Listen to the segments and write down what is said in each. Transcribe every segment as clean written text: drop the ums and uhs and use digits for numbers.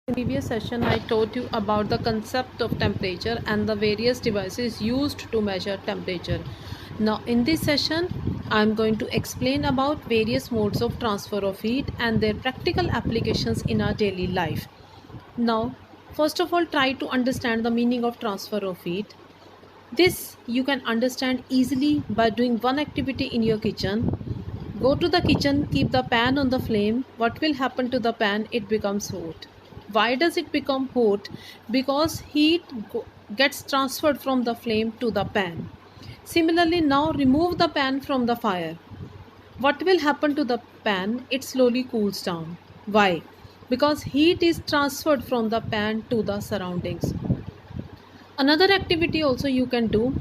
In previous session, I taught you about the concept of temperature and the various devices used to measure temperature. Now, in this session, I am going to explain about various modes of transfer of heat and their practical applications in our daily life. Now, first of all, try to understand the meaning of transfer of heat. This you can understand easily by doing one activity in your kitchen. Go to the kitchen, keep the pan on the flame. What will happen to the pan? It becomes hot. Why does it become hot? Because gets transferred from the flame to the pan. Similarly, now remove the pan from the fire. What will happen to the pan? It slowly cools down. Why? Because heat is transferred from the pan to the surroundings. Another activity also you can do,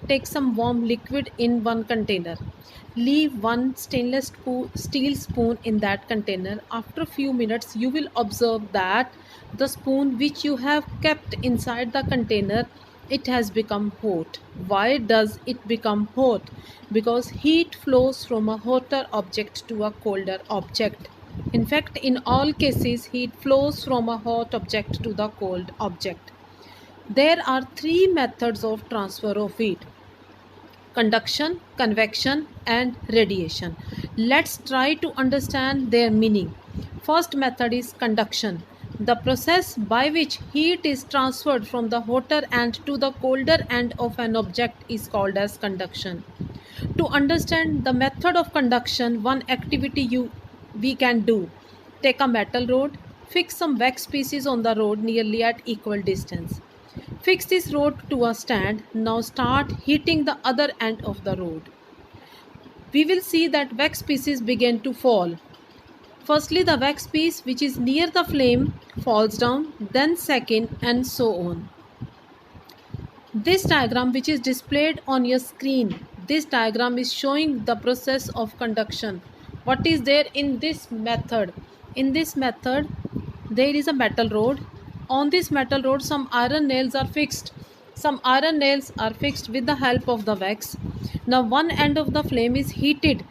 take some warm liquid in one container. Leave one steel spoon in that container. After a few minutes, you will observe that the spoon which you have kept inside the container, it has become hot. Why does it become hot? Because heat flows from a hotter object to a colder object. In fact, in all cases, heat flows from a hot object to the cold object. There are three methods of transfer of heat: conduction, convection, and radiation. Let's try to understand their meaning. First method is conduction. The process by which heat is transferred from the hotter end to the colder end of an object is called as conduction. To understand the method of conduction, one activity we can do: take a metal rod, fix some wax pieces on the rod nearly at equal distance. Fix this rod to a stand. Now start heating the other end of the rod. We will see that wax pieces begin to fall. Firstly, the wax piece which is near the flame falls down, then second, and so on. This diagram which is displayed on your screen, this diagram is showing the process of conduction. What is there in this method? In this method, there is a metal rod. On this metal rod, some iron nails are fixed. Some iron nails are fixed with the help of the wax. Now one end of the flame is heated.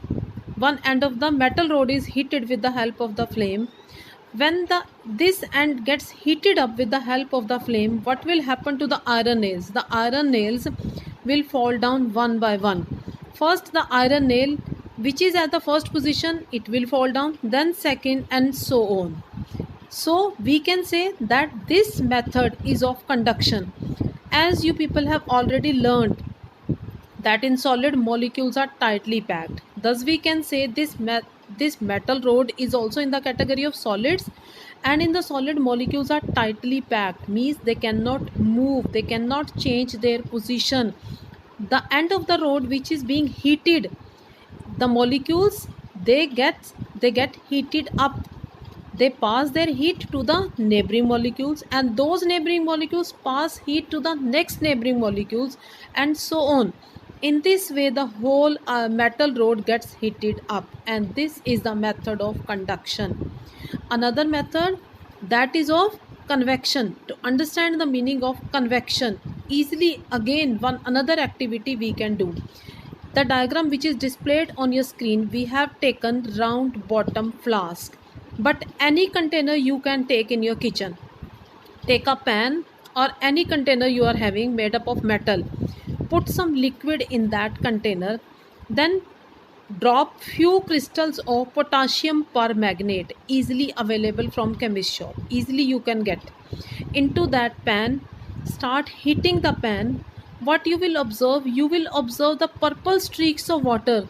One end of the metal rod is heated with the help of the flame. When this end gets heated up with the help of the flame, what will happen to the iron nails? The iron nails will fall down one by one. First, the iron nail which is at the first position, it will fall down, then second, and so on. So we can say that this method is of conduction. As you people have already learned that in solid molecules are tightly packed. Thus we can say this metal rod is also in the category of solids, and in the solid molecules are tightly packed, means they cannot move, they cannot change their position. The end of the rod which is being heated, the molecules they get heated up. They pass their heat to the neighboring molecules, and those neighboring molecules pass heat to the next neighboring molecules, and so on. In this way, the whole metal rod gets heated up, and this is the method of conduction. Another method, that is of convection. To understand the meaning of convection easily, again another activity we can do. The diagram which is displayed on your screen, we have taken round bottom flask, but any container you can take in your kitchen. Take a pan or any container you are having made up of metal. Put some liquid in that container, then drop few crystals of potassium permanganate, easily available from chemist shop. Easily you can get into that pan. Start heating the pan. What you will observe? You will observe the purple streaks of water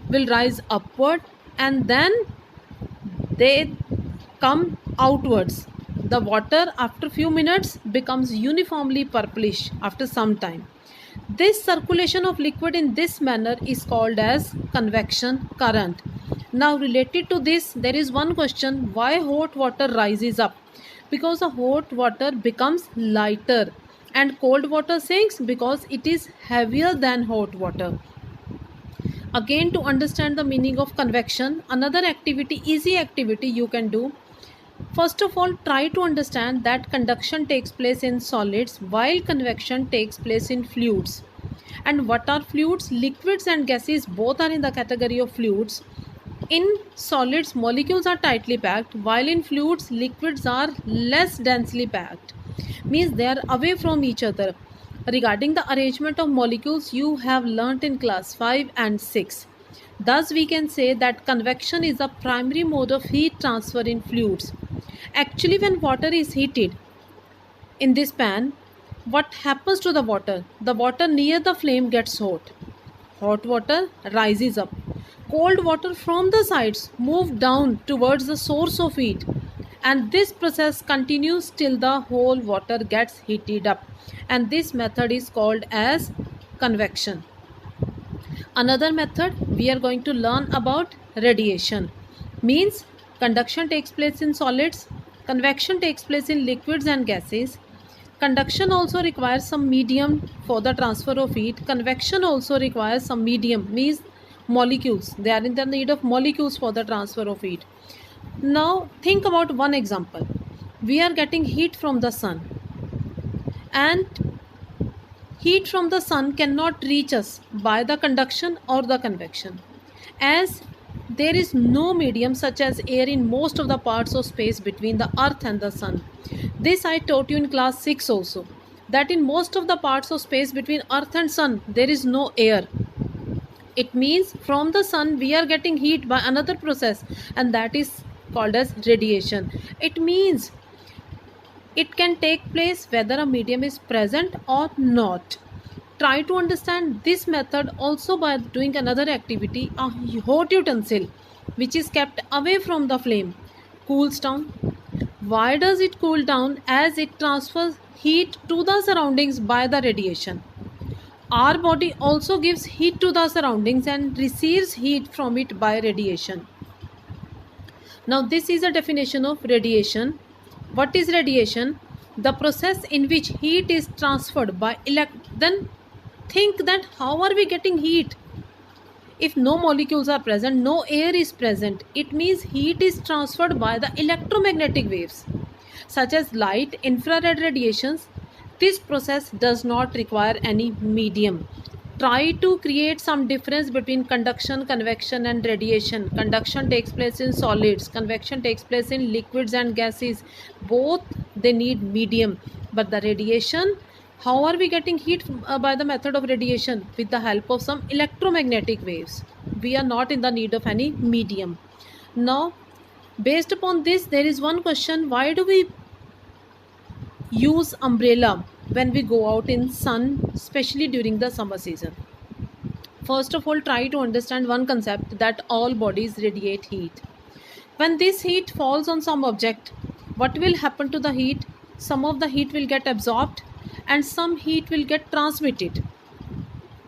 will rise upward, and then they come outwards. The water after few minutes becomes uniformly purplish after some time. This circulation of liquid in this manner is called as convection current. Now related to this, there is one question: why hot water rises up? Because the hot water becomes lighter and cold water sinks because it is heavier than hot water. Again, to understand the meaning of convection, another activity, easy activity you can do. First of all, try to understand that conduction takes place in solids while convection takes place in fluids. And what are fluids? Liquids and gases both are in the category of fluids. In solids, molecules are tightly packed, while in fluids, liquids are less densely packed. Means they are away from each other. Regarding the arrangement of molecules, you have learnt in class 5 and 6. Thus, we can say that convection is a primary mode of heat transfer in fluids. Actually, when water is heated in this pan, what happens to the water? The water near the flame gets hot. Hot water rises up. Cold water from the sides move down towards the source of heat, and this process continues till the whole water gets heated up, and this method is called as convection. Another method we are going to learn about radiation. Means conduction takes place in solids, convection takes place in liquids and gases. Conduction also requires some medium for the transfer of heat. Convection also requires some medium, means molecules. They are in the need of molecules for the transfer of heat. Now think about one example. We are getting heat from the sun, and heat from the sun cannot reach us by the conduction or the convection, as there is no medium such as air in most of the parts of space between the earth and the sun. This I taught you in class 6 also, that in most of the parts of space between earth and sun there is no air. It means from the sun we are getting heat by another process, and that is called as radiation. It means it can take place whether a medium is present or not. Try to understand this method also by doing another activity. A hot utensil which is kept away from the flame cools down. Why does it cool down? As it transfers heat to the surroundings by the radiation. Our body also gives heat to the surroundings and receives heat from it by radiation. Now this is a definition of radiation. What is radiation? The process in which heat is transferred by then think that how are we getting heat? If no molecules are present, no air is present, it means heat is transferred by the electromagnetic waves such as light, infrared radiations. This process does not require any medium. Try to create some difference between conduction, convection and radiation. Conduction takes place in solids, convection takes place in liquids and gases. Both they need medium. But the radiation, how are we getting heat by the method of radiation? With the help of some electromagnetic waves. We are not in the need of any medium. Now, based upon this, there is one question: why do we use umbrella when we go out in sun, especially during the summer season? First of all, try to understand one concept, that all bodies radiate heat. When this heat falls on some object, what will happen to the heat? Some of the heat will get absorbed and some heat will get transmitted.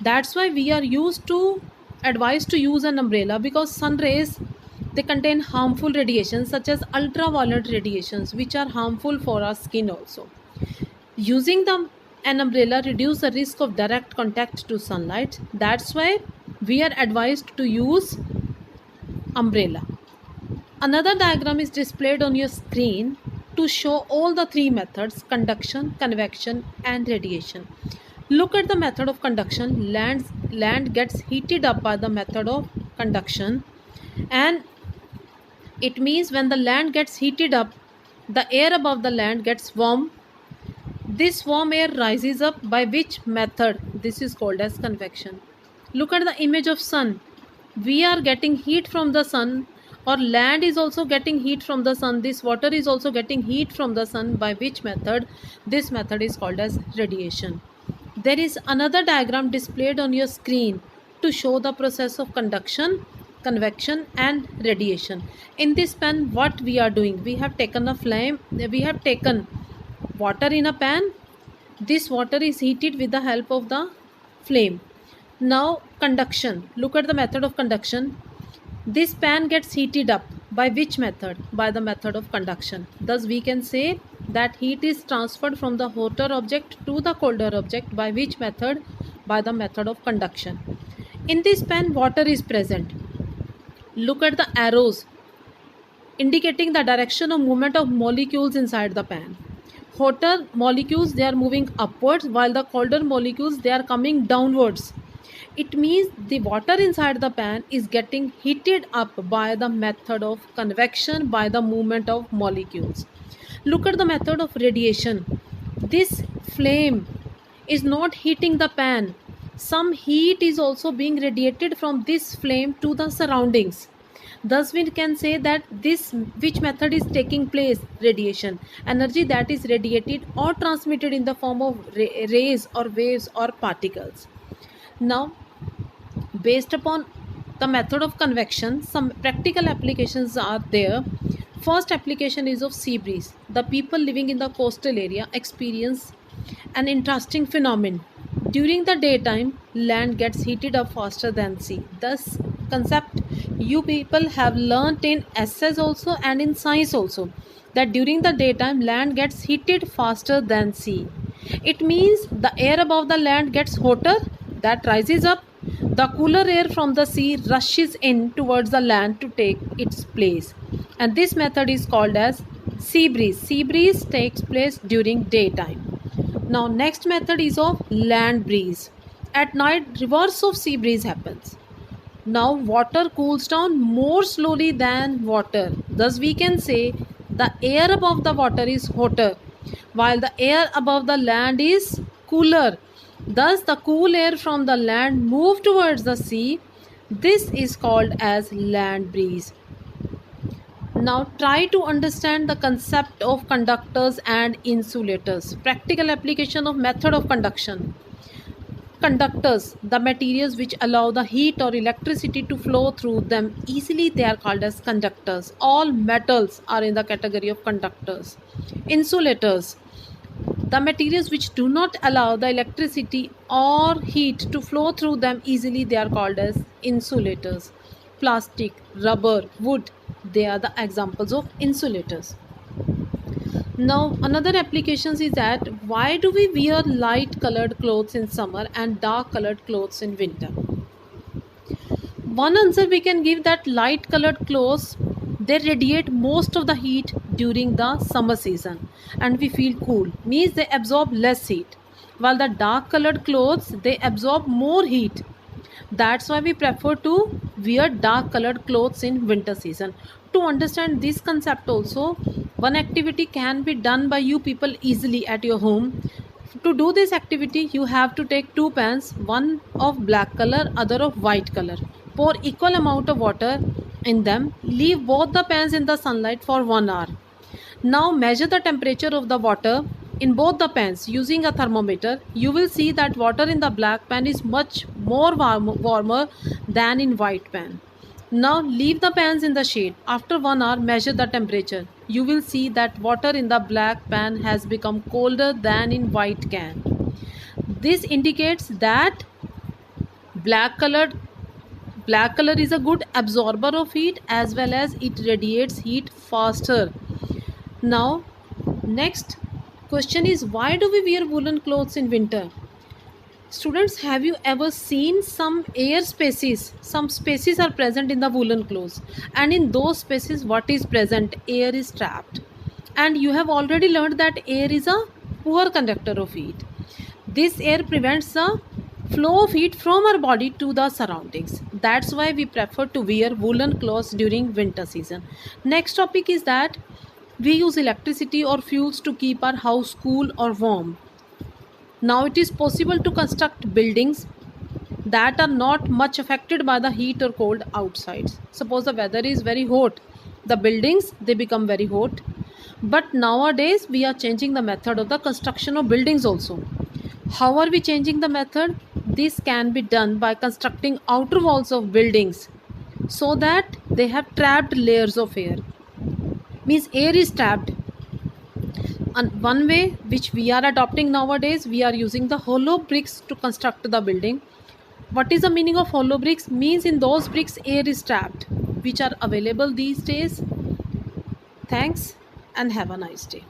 That's why we are advised to use an umbrella, because sun rays, they contain harmful radiations such as ultraviolet radiations, which are harmful for our skin also. Using an umbrella reduce the risk of direct contact to sunlight. That's why we are advised to use umbrella. Another diagram is displayed on your screen to show all the three methods: conduction, convection and radiation. Look at the method of conduction. Land gets heated up by the method of conduction, and it means when the land gets heated up, the air above the land gets warm. This warm air rises up, by which method? This is called as convection. Look at the image of sun. We are getting heat from the sun, or land is also getting heat from the sun. This water is also getting heat from the sun, by which method? This method is called as radiation. There is another diagram displayed on your screen to show the process of conduction, convection and radiation. In this pan, what we are doing? We have taken water in a pan. This water is heated with the help of the flame. Now conduction. Look at the method of conduction. This pan gets heated up. By which method? By the method of conduction. Thus we can say that heat is transferred from the hotter object to the colder object. By which method? By the method of conduction. In this pan, water is present. Look at the arrows indicating the direction of movement of molecules inside the pan. Hotter molecules, they are moving upwards, while the colder molecules, they are coming downwards. It means the water inside the pan is getting heated up by the method of convection, by the movement of molecules. Look at the method of radiation. This flame is not heating the pan. Some heat is also being radiated from this flame to the surroundings. Thus we can say that this which method is taking place, radiation, energy that is radiated or transmitted in the form of rays or waves or particles. Now, based upon the method of convection, some practical applications are there. First application is of sea breeze. The people living in the coastal area experience an interesting phenomenon. During the daytime, land gets heated up faster than sea. Thus, concept you people have learnt in essays also and in science also, that during the daytime land gets heated faster than sea. It means the air above the land gets hotter, that rises up. The cooler air from the sea rushes in towards the land to take its place. And this method is called as sea breeze. Sea breeze takes place during daytime. Now next method is of land breeze. At night, reverse of sea breeze happens. Now water cools down more slowly than water. Thus we can say the air above the water is hotter while the air above the land is cooler. Thus the cool air from the land move towards the sea. This is called as land breeze. Now try to understand the concept of conductors and insulators. Practical application of method of conduction. Conductors, the materials which allow the heat or electricity to flow through them easily, they are called as conductors. All metals are in the category of conductors. Insulators, the materials which do not allow the electricity or heat to flow through them easily, they are called as insulators. Plastic, rubber, wood, they are the examples of insulators. Now another applications is that why do we wear light colored clothes in summer and dark colored clothes in winter? One answer we can give, that light colored clothes, they radiate most of the heat during the summer season and we feel cool, means they absorb less heat, while the dark colored clothes, they absorb more heat. That's why we prefer to wear dark colored clothes in winter season. To understand this concept also, one activity can be done by you people easily at your home. To do this activity, you have to take two pans, one of black color, other of white color. Pour equal amount of water in them. Leave both the pans in the sunlight for 1 hour. Now measure the temperature of the water in both the pans using a thermometer. You will see that water in the black pan is much more warmer than in white pan. Now leave the pans in the shade. After 1 hour, measure the temperature. You will see that water in the black pan has become colder than in white can. This indicates that black color is a good absorber of heat as well as it radiates heat faster. Now next question is, why do we wear woolen clothes in winter? Students, have you ever seen some air spaces? Some spaces are present in the woolen clothes, and in those spaces what is present? Air is trapped. And you have already learned that air is a poor conductor of heat. This air prevents the flow of heat from our body to the surroundings. That's why we prefer to wear woolen clothes during winter season. Next topic is that we use electricity or fuels to keep our house cool or warm. Now it is possible to construct buildings that are not much affected by the heat or cold outside. Suppose the weather is very hot, the buildings, they become very hot. But nowadays we are changing the method of the construction of buildings also. How are we changing the method? This can be done by constructing outer walls of buildings so that they have trapped layers of air. Means air is trapped. And one way which we are adopting nowadays, we are using the hollow bricks to construct the building. What is the meaning of hollow bricks? Means in those bricks air is trapped, which are available these days. Thanks and have a nice day.